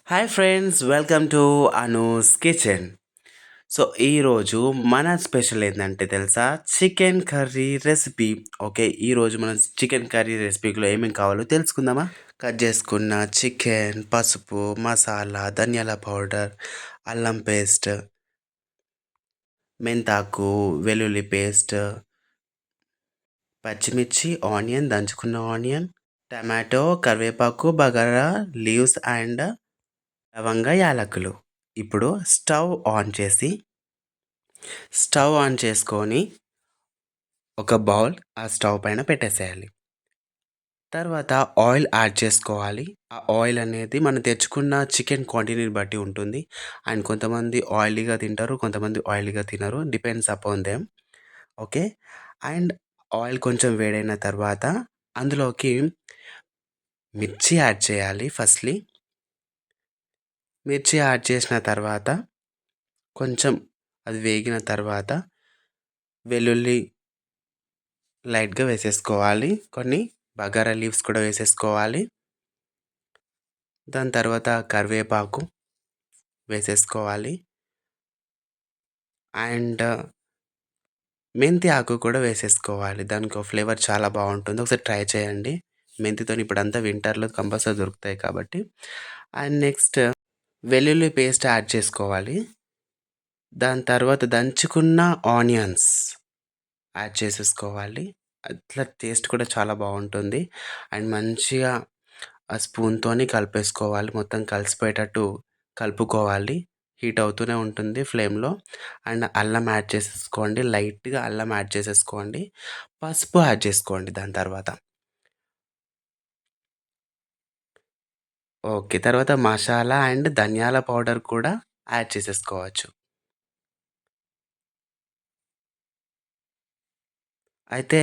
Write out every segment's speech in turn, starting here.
Hi friends, welcome to Anu's kitchen. So ఈరోజు మన special ఏంటంటే తెలుసా, చికెన్ కర్రీ రెసిపీ. ఓకే, ఈరోజు మనం చికెన్ కర్రీ రెసిపీలో ఏమేమి కావాలో తెలుసుకుందామా. కట్ చేసుకున్న చికెన్, పసుపు, మసాలా, ధనియాల పౌడర్, అల్లం పేస్ట్, మెంతాకు, వెల్లుల్లి పేస్ట్, పచ్చిమిర్చి, ఆనియన్, దంచుకున్న ఆనియన్, టమాటో, కరివేపాకు, బగారా లీవ్స్ అండ్ లవంగ, యాలకులు. ఇప్పుడు స్టవ్ ఆన్ చేసుకొని ఒక బౌల్ ఆ స్టవ్ పైన పెట్టేసేయాలి. తర్వాత ఆయిల్ యాడ్ చేసుకోవాలి. ఆ ఆయిల్ అనేది మనం తెచ్చుకున్న చికెన్ క్వాంటిటీని బట్టి ఉంటుంది. అండ్ కొంతమంది ఆయిలీగా తింటారు, కొంతమంది ఆయిలీగా తినరు. Depends upon them. Okay. And oil కొంచెం వేడైన తర్వాత అందులోకి మిర్చి యాడ్ చేయాలి ఫస్ట్‌లీ. మిర్చి యాడ్ చేసిన తర్వాత కొంచెం అది వేగిన తర్వాత వెల్లుల్లి లైట్‌గా వేసేసుకోవాలి. కొన్ని బగారా లీవ్స్ కూడా వేసేసుకోవాలి. దాని తర్వాత కరివేపాకు వేసేసుకోవాలి. అండ్ మెంతి ఆకు కూడా వేసేసుకోవాలి. దానికో ఫ్లేవర్ చాలా బావుంటుంది. ఒకసారి ట్రై చేయండి. మెంతితోని ఇప్పుడంతా వింటర్‌లో కంపల్సరీ దొరుకుతాయి కాబట్టి. అండ్ నెక్స్ట్ వెల్లుల్లి పేస్ట్ యాడ్ చేసుకోవాలి. దాని తర్వాత దంచుకున్న ఆనియన్స్ యాడ్ చేసేసుకోవాలి. అట్లా టేస్ట్ కూడా చాలా బావుంటుంది. అండ్ మంచిగా ఆ స్పూన్‌తోని కలిపేసుకోవాలి. మొత్తం కలిసిపోయేటట్టు కలుపుకోవాలి. హీట్ అవుతూనే ఉంటుంది ఫ్లేమ్‌లో. అండ్ అల్లం యాడ్ చేసేసుకోండి. లైట్‌గా అల్లం యాడ్ చేసేసుకోండి. పసుపు యాడ్ చేసుకోండి దాని తర్వాత. ఓకే. తర్వాత మసాలా అండ్ ధనియాల పౌడర్ కూడా యాడ్ చేసేసుకోవచ్చు. అయితే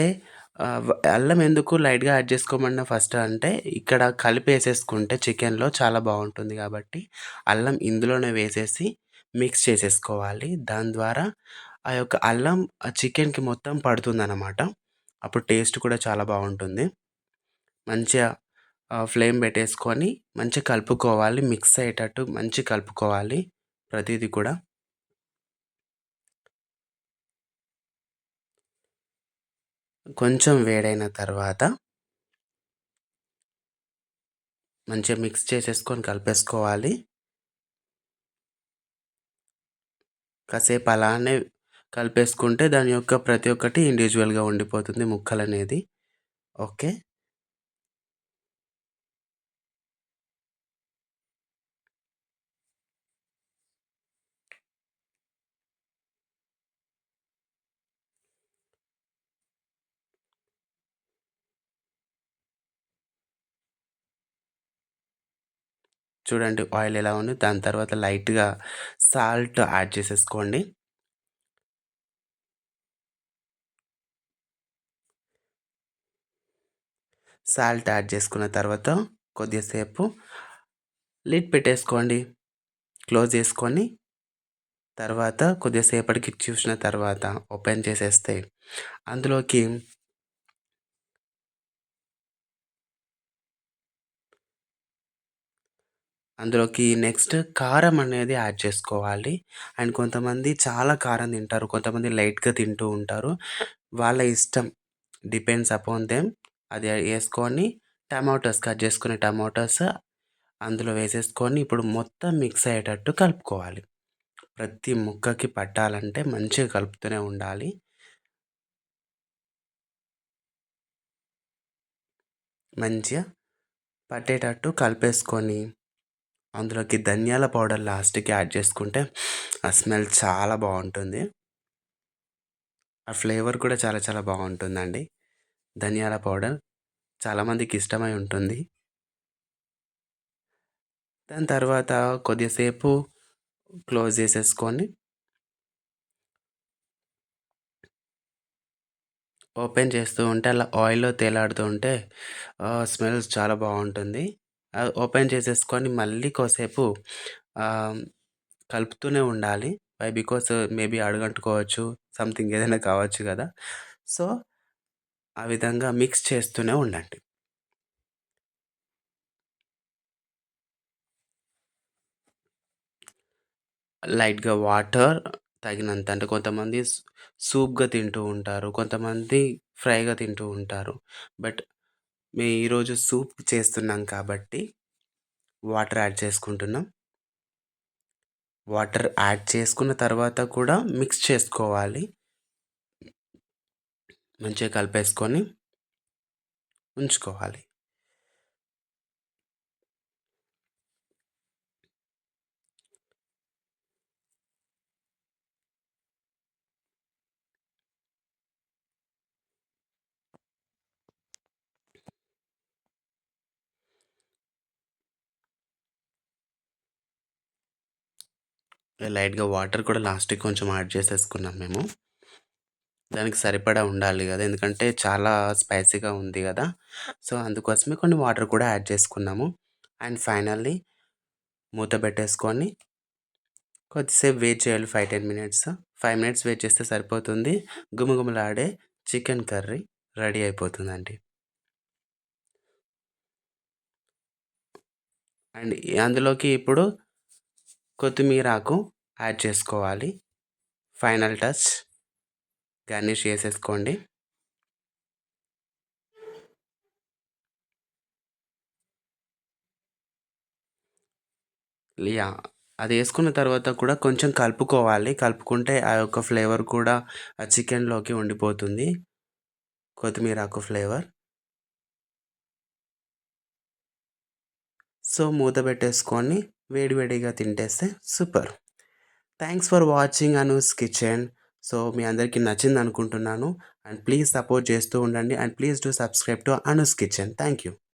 అల్లం ఎందుకు లైట్‌గా యాడ్ చేసుకోమన్నా ఫస్ట్ అంటే, ఇక్కడ కలిపేసేసుకుంటే చికెన్‌లో చాలా బావుంటుంది గాబట్టి, అల్లం ఇందులోనే వేసేసి మిక్స్ చేసేసుకోవాలి. దాని ద్వారా ఆ యొక్క అల్లం ఆ చికెన్‌కి మొత్తం పడుతుందనమాట. అప్పుడు టేస్ట్ కూడా చాలా బావుంటుంది. మంచిగా ఫ్లేమ్ పెట్టేసుకొని మంచిగా కలుపుకోవాలి. మిక్స్ అయ్యేటట్టు మంచిగా కలుపుకోవాలి ప్రతీది కూడా. కొంచెం వేడైన తర్వాత మంచిగా మిక్స్ చేసేసుకొని కలిపేసుకోవాలి. కాసేపు అలానే కలిపేసుకుంటే దాని యొక్క ప్రతి ఒక్కటి ఇండివిడ్యువల్‌గా ఉండిపోతుంది ముక్కలనేది. ఓకే. చూడండి ఆయిల్ ఎలా ఉంది. దాని తర్వాత లైట్‌గా సాల్ట్ యాడ్ చేసేసుకోండి. సాల్ట్ యాడ్ చేసుకున్న తర్వాత కొద్దిసేపు లిడ్ పెట్టేసుకోండి. క్లోజ్ చేసుకొని తర్వాత కొద్దిసేపటికి చూసిన తర్వాత ఓపెన్ చేసేస్తే అందులోకి నెక్స్ట్ కారం అనేది యాడ్ చేసుకోవాలి. అండ్ కొంతమంది చాలా కారం తింటారు. కొంతమంది లైట్‌గా తింటూ ఉంటారు. వాళ్ళ ఇష్టం. Depends upon them. అది యేసుకొని టమాటోస్ కట్ చేసుకున్న టమాటోస్ అందులో వేసేసుకొని ఇప్పుడు మొత్తం మిక్స్ అయ్యేటట్టు కలుపుకోవాలి. ప్రతి ముక్కకి పట్టాలంటే మంచిగా కలుపుతూనే ఉండాలి. మంచిగా పట్టేటట్టు కలిపేసుకొని అందులోకి ధనియాల పౌడర్ లాస్ట్‌కి యాడ్ చేసుకుంటే ఆ స్మెల్ చాలా బావుంటుంది. ఆ ఫ్లేవర్ కూడా చాలా చాలా బావుంటుందండి. ధనియాల పౌడర్ చాలామందికి ఇష్టమై ఉంటుంది. దాని తర్వాత కొద్దిసేపు క్లోజ్ చేసేసుకొని ఓపెన్ చేస్తూ ఉంటే అలా ఆయిల్‌లో తేలాడుతూ ఉంటే స్మెల్స్ చాలా బావుంటుంది. ఓపెన్ చేసేసుకొని మళ్ళీ కోసేపు ఆహ్, కలుపుతూనే ఉండాలి. వై? బికాజ్ మేబీ అడుగంటుకోవచ్చు. సంథింగ్ ఏదైనా కావచ్చు గదా! సో, ఆ విధంగా మిక్స్ చేస్తూనే ఉండండి. లైట్‌గా వాటర్ తగినంత. అంటే కొంతమంది సూప్‌గా తింటూ ఉంటారు. కొంతమంది ఫ్రైగా తింటూ ఉంటారు. బట్ మేము ఈరోజు సూప్ చేస్తున్నాం కాబట్టి వాటర్ యాడ్ చేసుకుంటున్నాం. వాటర్ యాడ్ చేసుకున్న తర్వాత కూడా మిక్స్ చేసుకోవాలి. మంచిగా కలిపేసుకొని ఉంచుకోవాలి. లైట్‌గా వాటర్ కూడా లాస్ట్‌కి కొంచెం యాడ్ చేసేసుకున్నాం మేము. దానికి సరిపడా ఉండాలి గదా! ఎందుకంటే చాలా స్పైసీగా ఉంది గదా! సో, అందుకోసమే కొన్ని వాటర్ కూడా యాడ్ చేసుకున్నాము. అండ్ ఫైనల్లీ మూత పెట్టేసుకొని కొద్దిసేపు వెయిట్ చేయాలి 10 మినిట్స్. 5 మినిట్స్ వెయిట్ చేస్తే సరిపోతుంది. గుమగుమలాడే చికెన్ కర్రీ రెడీ అయిపోతుందండి. అండ్ అందులోకి ఇప్పుడు కొత్తిమీరాకు యాడ్ చేసుకోవాలి. ఫైనల్ టచ్ గార్నిష్ చేసేసుకోండి. యాహ్! అదేసుకున్న తర్వాత కూడా కొంచెం కలుపుకోవాలి. కలుపుకుంటే ఆ యొక్క ఫ్లేవర్ కూడా ఆ చికెన్‌లోకి ఉండిపోతుంది. కొత్తిమీరాకు ఫ్లేవర్. సో, మూత పెట్టేసుకొని వేడి వేడిగా తింటేస్తే super. Thanks for watching Anu's kitchen. So, మీ అందరికీ నచ్చిందనుకుంటున్నాను. అండ్ ప్లీజ్ సపోర్ట్ చేస్తూ ఉండండి. And please do subscribe to Anu's kitchen. Thank you.